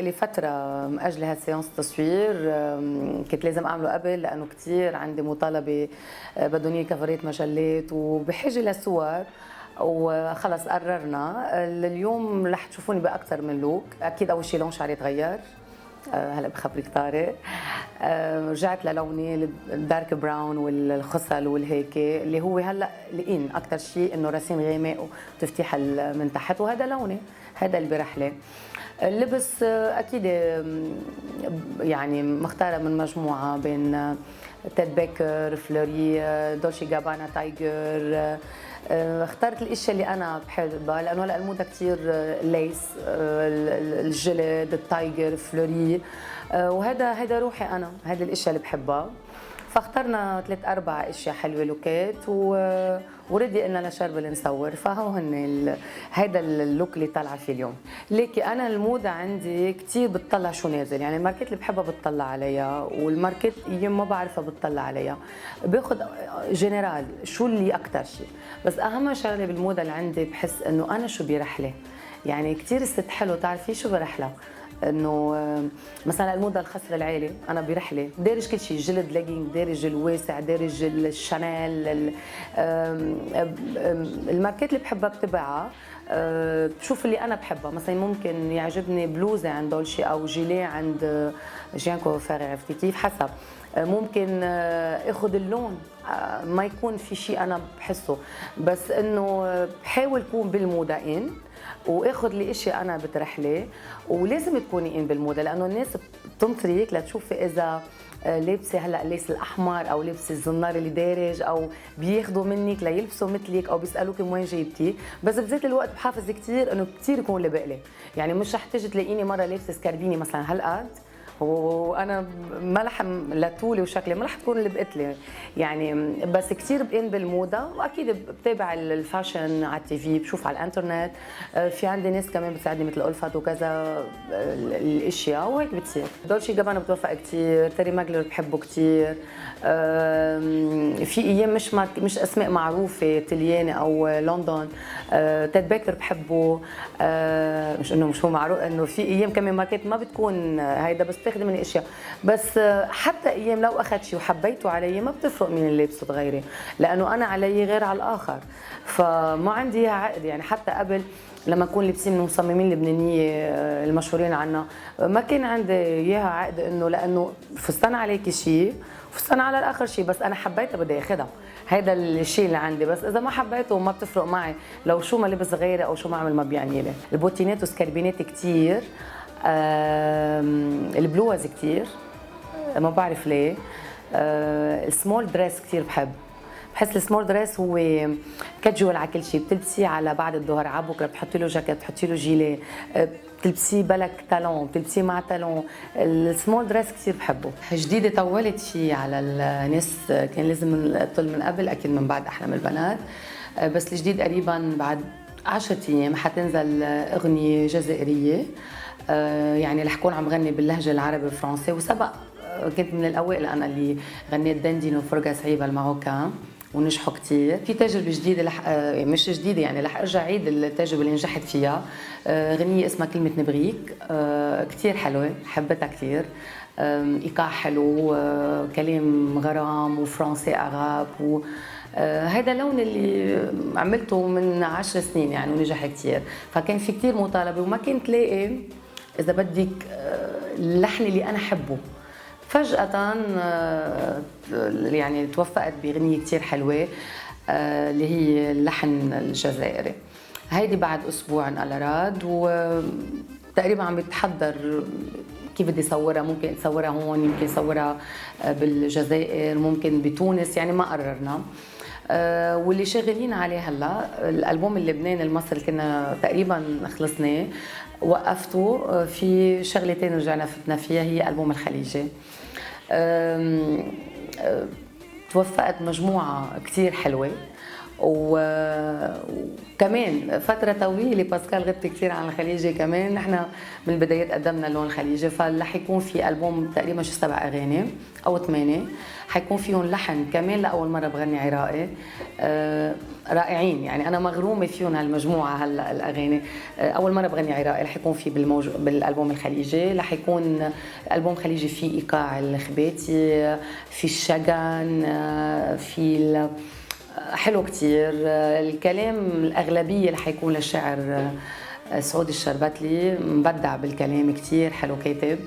لي فترة مأجلة هالسيانس تصوير، كنت لازم أعمله قبل لأنه كتير عندي مطالبة، بدهم إياه كفرات مجلات وبحاجة لصور. وخلص قررنا اليوم رح تشوفوني بأكثر من لوك. أكيد أول شيء لون شعري تغير، هلا بخبرك طارق. رجعت للوني الدارك براون والخصل والهيك اللي هو هلا لئين اكثر شيء، انه رسيم غامق وتفتيح من تحت، وهذا لوني، هذا اللي برحله. اللبس اكيد يعني مختاره من مجموعه بين تيد بيكر، فلوري، دولشي جابانا، تايجر. اخترت الاشياء اللي انا بحبها لانه هلا الموضه كثير ليس، الجلد، التايجر، فلوري، وهذا روحي انا، هذه الاشياء اللي بحبها. فاخترنا 3 4 اشياء حلوه لوكات وردي قلنا لشربل نصور، فهو هن هيدا اللوك اللي طالعه فيه اليوم. ليكي انا الموضه عندي كثير بتطلع شو نازل، يعني الماركت اللي بحبها بتطلع عليها، والماركت يوم ما بعرفها بتطلع عليها. باخذ جنرال شو اللي اكثر شيء، بس اهم شغله بالموضه اللي عندي بحس انه انا شو برحله. يعني كثير الست حلو تعرفي شو برحله، انه مثلا الموضه الخصر العالي انا برحله دارج كل شيء، جلد ليجينج، دارج الواسع، دارج الشانيل، الماركات اللي بحبها بتبعها. بشوف اللي انا بحبها، مثلا ممكن يعجبني بلوزه عند دولشي او جيليه عند جيانكو فاري، عرفتي كيف؟ حسب. ممكن اخذ اللون ما يكون في شيء انا بحسه، بس انه بحاول اكون بالموضه ان واخذ لي اشياء انا بترحلي، ولازم تكوني ان بالموضه لانه الناس بتنطريك لتشوفي اذا لابسه هلا الليس الاحمر او لابسه الزنار اللي دارج، او بياخذوا منك ليلبسوا مثلك او بيسالوك من وين جايبتي. بس بذات الوقت بحافظ كثير انه كثير يكون اللي بقلي، يعني مش رح تيجي تلاقيني مره لابسه سكربيني مثلا هالقد وانا ملحم لطولي وشكلي ما رح تكون اللي بقتلي يعني. بس كثير بقين بالموضه، واكيد بتابع الفاشن على التي في، بشوف على الانترنت، في عندي ناس كمان بتساعدني مثل ألفت وكذا الاشياء، وهيك بتصير. دولشي جابانا بتوفق كثير، تيري ماجلر بحبه كثير. في ايام مش اسماء معروفه، تلياني او لندن. تيد بيكر بحبه، مش انه مش هو معروف، انه في ايام كمان ماركات ما بتكون هيدا، بس بتاخذي مني اشياء. بس حتى ايام لو اخذت شيء وحبيته علي ما بتفرق مين اللي لابسه تغيري، لانه انا علي غير على الاخر، فما عندي عقد. يعني حتى قبل لما نكون لابسين من المصممين اللبنانيه المشهورين عنا، ما كان عندي اياها عقد، انه لانه فستان عليكي شيء فستان على الاخر شيء، بس انا حبيتها بدي اخذها، هذا الشيء اللي عندي. بس اذا ما حبيته ما بتفرق معي، لو شو ما لبس غيري او شو ما عمل ما بيعني لي. البوتينات وسكربينات كثير، البلوز كثير، ما بعرف ليه. السمول دريس كثير بحس السمول دريس هو كاجوال على كل شيء، بتلبسيه على بعد الظهر، على بكره بتحطي له جاكيت، بتحطي له جيلي، بتلبسيه بلك تالون، بتلبسيه مع تالون. السمول دريس كثير بحبه. جديده طولت شيء على الناس، كان لازم نقتل من قبل، اكيد من بعد احلام البنات. بس الجديد قريبا بعد 10 ايام حتنزل اغنيه جزائريه، يعني رح كون عم غني باللهجه العربي الفرنسي. وسبق كنت من الاوائل انا اللي غنيت دندين وفرقه صعيبه الماروكان ونجحوا كثير. في تجربه جديده مش جديده، يعني رح ارجع عيد التجربه اللي نجحت فيها. غنيه اسمها كلمه نبغيك، كثير حلوه، حبيتها كثير. ايقاع حلو، كلام غرام وفرنسي اغاب، هذا اللون اللي عملته من 10 سنين يعني ونجح كثير. فكان في كثير مطالبه وما كنت لاقي اذا بدك اللحن اللي انا حبه. فجأة يعني توفقت بأغنية كثير حلوة، اللي هي اللحن الجزائري. هيدي بعد أسبوع انقلرت، وتقريبا عم بتحضر كيف بدي صورها. ممكن تصورها هون، يمكن صورها بالجزائر، ممكن بتونس، يعني ما قررنا. واللي شغالين عليه هلا الالبوم اللبناني المصري اللي كنا تقريبا خلصناه، وقفته في شغلتين رجعنا فتنا فيها، هي البوم الخليجي. توفقت مجموعه كثير حلوه، وكمان فترة طويلة باسكال غبت كثير عن الخليجي، كمان نحن من البدايات قدمنا اللون الخليجي، فرح يكون في ألبوم تقريبا شي 7 أغاني أو 8، حيكون فيهم لحن كمان لأول مرة بغني عراقي رائعين، يعني أنا مغرومة فيهم هالمجموعة هلا الأغاني. أول مرة بغني عراقي رح يكون في بالألبوم الخليجي، رح يكون ألبوم خليجي فيه إيقاع الخباتي، في الشجن، في حلو كتير. الكلام الأغلبية رح يكون للشاعر سعود الشربتلي، مبدع بالكلام كتير حلو كاتب،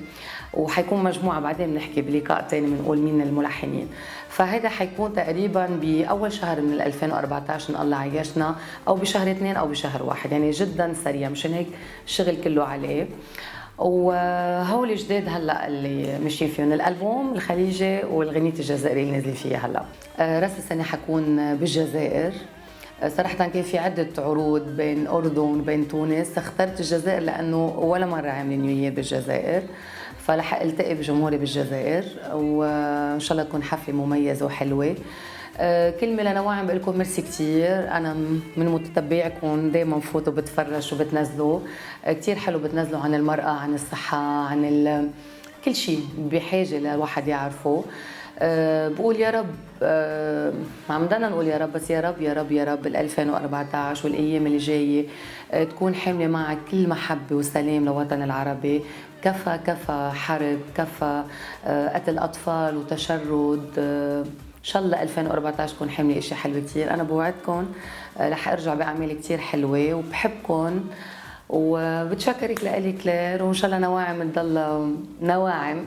وحيكون مجموعة بعدين بنحكي بلقاء تاني بنقول مين الملحنين. فهذا حيكون تقريبا بأول شهر من 2014 إن الله عيشنا، أو بشهر 2 أو بشهر 1، يعني جدا سريع، مشان هيك الشغل كله عليه. وهول جداد هلا اللي ماشيين فيهم الالبوم الخليجي والغنية الجزائرية اللي نازلين فيها هلا. راس السنة حكون بالجزائر. صراحة كان في عدة عروض بين أردن وبين تونس، اخترت الجزائر لأنه ولا مرة عاملين نيو يير بالجزائر، فرح التقي بجمهوري بالجزائر، وان شاء الله تكون حفله مميزه وحلوه. كلمه لنواعم بقول لكم ميرسي كثير، انا من متتبعكم دائما بفوت وبتفرج وبتنزلوا كثير حلو، بتنزلوا عن المراه، عن الصحه، عن كل شيء بحاجه للواحد يعرفه. بقول يا رب، عم ضلنا نقول يا رب، بس يا رب يا رب يا رب 2014 والايام اللي جايه تكون حامله معك كل محبه وسلام للوطن العربي. كفى كفى حرب، كفى قتل اطفال وتشرد. ان شاء الله 2014 تكون حامله اشياء حلوه كثير. انا بوعدكم رح ارجع باعمال كثير حلوه، وبحبكم وبتشكرك لإلي كلير، وان شاء الله نواعم تضل نواعم.